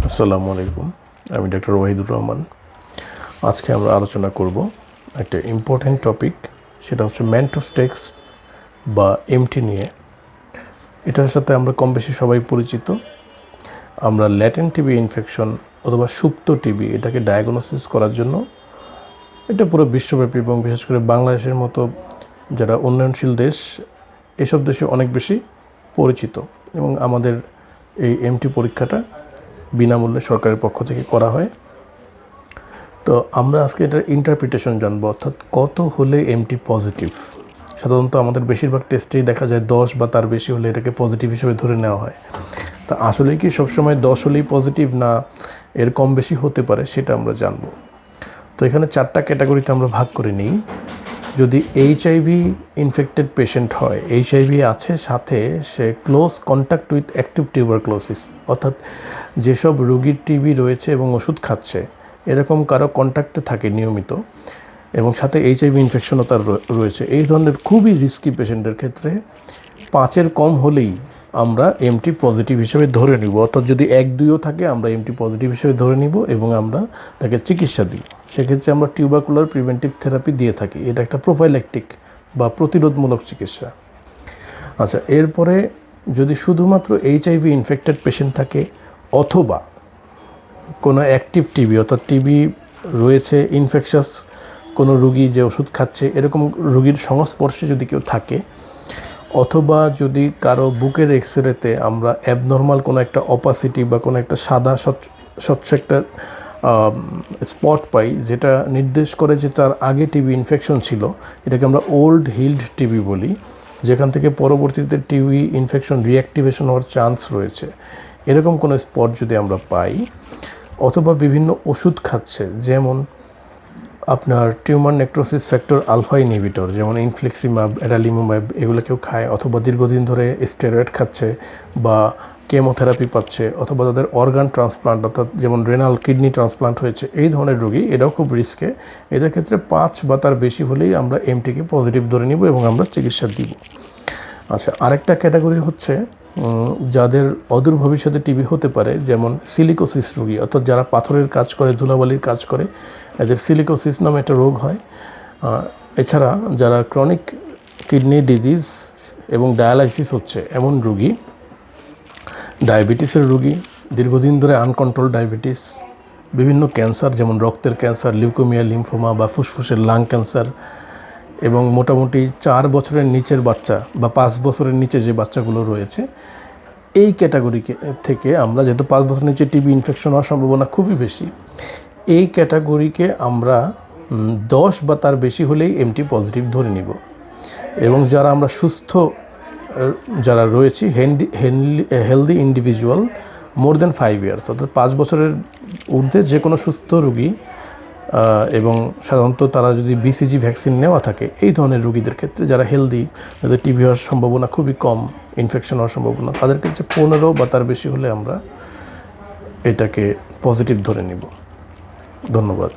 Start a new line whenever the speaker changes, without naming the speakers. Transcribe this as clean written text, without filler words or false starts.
আসসালামু আলাইকুম। আমি ডক্টর ওয়াহিদুর রহমান। আজকে আমরা আলোচনা করব একটা ইম্পর্ট্যান্ট টপিক, সেটা হচ্ছে ম্যান্টোস্টেক্স বা এমটি নিয়ে। এটার সাথে আমরা কম বেশি সবাই পরিচিত। আমরা ল্যাটেন্ট টিবি ইনফেকশন অথবা সুপ্ত টিবি এটাকে ডায়াগনোসিস করার জন্য এটা পুরো বিশ্বব্যাপী এবং বিশেষ করে বাংলাদেশের মতো যারা উন্নয়নশীল দেশ, এসব দেশে অনেক বেশি পরিচিত। এবং আমাদের এই এমটি পরীক্ষাটা বিনামূল্যে সরকারের পক্ষ থেকে করা হয়। তো আমরা আজকে এটার ইন্টারপ্রিটেশন জানবো, অর্থাৎ কত হলে এমটি পজিটিভ। সাধারণত আমাদের বেশিরভাগ টেস্টেই দেখা যায় 10 বা তার বেশি হলে এটাকে পজিটিভ হিসেবে ধরে নেওয়া হয়। তা আসলে কি সবসময় 10 হলেই পজিটিভ, না এর কম বেশি হতে পারে, সেটা আমরা জানবো। তো এখানে 4টা ক্যাটাগরিতে আমরা ভাগ করে নিই। যদি এইচআইভি ইনফেক্টেড পেশেন্ট হয়, এইচআইভি আছে, সাথে সে close contact with active tuberculosis, অর্থাৎ যেসব রোগীর টিবি রয়েছে এবং ওষুধ খাচ্ছে, এরকম কারো কন্ট্যাক্টে থাকে নিয়মিত এবং সাথে এইচআইভি ইনফেকশনও তার রয়েছে, এই ধরনের খুবই রিস্কি পেশেন্টের ক্ষেত্রে 5-এর কম হলেই আমরা এমটি পজিটিভ হিসেবে ধরে নিব। অর্থাৎ যদি 1-2ও থাকে আমরা এমটি পজিটিভ হিসেবে ধরে নিব এবং আমরা তাকে চিকিৎসা দিই। সেক্ষেত্রে আমরা টিউবারকুলার প্রিভেন্টিভ থেরাপি দিয়ে থাকি। এটা একটা প্রোফাইল্যাকটিক বা প্রতিরোধমূলক চিকিৎসা। আচ্ছা, এরপরে যদি শুধুমাত্র এইচআইভি ইনফেক্টেড পেশেন্ট থাকে অথবা কোনো অ্যাক্টিভ টিবি, অর্থাৎ টিবি রয়েছে, ইনফেকশাস কোনো রুগী যে ওষুধ খাচ্ছে, এরকম রুগীর সংস্পর্শে যদি কেউ থাকে, অথবা যদি কারো বুকের এক্সরেতে আমরা অ্যাবনর্মাল কোনো একটা অপাসিটি বা কোনো একটা সাদা স্বচ্ছ একটা স্পট পাই, যেটা নির্দেশ করে যে তার আগে টিবি ইনফেকশন ছিল, এটাকে আমরা ওল্ড হিল্ড টিবি বলি, যেখান থেকে পরবর্তীতে টিবি ইনফেকশন রিঅ্যাক্টিভেশন হওয়ার চান্স রয়েছে, এরকম কোনো স্পট যদি আমরা পাই, অথবা বিভিন্ন ওষুধ খাচ্ছে, যেমন আপনার tumour necrosis factor alpha inhibitor, যেমন ইনফ্লেক্সিম্যাব, অ্যাডালিমুম্যাব, এগুলো কেউ খায়, অথবা দীর্ঘদিন ধরে স্টেরয়েড খাচ্ছে বা কেমোথেরাপি পাচ্ছে, অথবা তাদের অর্গান ট্রান্সপ্লান্ট, অর্থাৎ যেমন রেনাল কিডনি ট্রান্সপ্লান্ট হয়েছে, এই ধরনের রোগী, এটাও খুব রিস্কে। এদের ক্ষেত্রে 5 বা তার বেশি হলেই আমরা এমটিকে পজিটিভ ধরে নিব এবং আমরা চিকিৎসা দিব। আচ্ছা, আরেকটা ক্যাটাগরি হচ্ছে যাদের অদূর ভবিষ্যতে টিবি হতে পারে, যেমন সিলিকোসিস রোগী, অর্থাৎ যারা পাথরের কাজ করে, ধুলাবালির কাজ করে, এদের সিলিকোসিস নামে একটা রোগ হয়। এছাড়া যারা ক্রনিক কিডনি ডিজিজ এবং ডায়ালাইসিস হচ্ছে এমন রোগী, ডায়াবেটিসের রোগী, দীর্ঘদিন ধরে আনকন্ট্রোল ডায়াবেটিস, বিভিন্ন ক্যান্সার যেমন রক্তের ক্যান্সার, লিউকোমিয়া, লিম্ফোমা বা ফুসফুসের লাং ক্যান্সার, এবং মোটামুটি 4 বছরের নিচের বাচ্চা বা 5 বছরের নিচে যে বাচ্চাগুলো রয়েছে, এই ক্যাটাগরি থেকে আমরা, যেহেতু 5 বছরের নিচে টিবি ইনফেকশন হওয়ার সম্ভাবনা খুবই বেশি, এই ক্যাটাগরিকে আমরা 10 বা তার বেশি হলেই এমটি পজিটিভ ধরে নিব। এবং যারা আমরা সুস্থ যারা রয়েছি, healthy individual more than 5 years, অর্থাৎ 5 বছরের ঊর্ধ্বে যে কোনো সুস্থ রোগী, এবং সাধারণত তারা যদি বিসিজি ভ্যাকসিন নেওয়া থাকে, এই ধরনের রোগীদের ক্ষেত্রে, যারা হেলদি, যাদের টিবি হওয়ার সম্ভাবনা খুবই কম, ইনফেকশন হওয়ার সম্ভাবনা, তাদের ক্ষেত্রে 15 বা তার বেশি হলে আমরা এটাকে পজিটিভ ধরে নিব। ধন্যবাদ।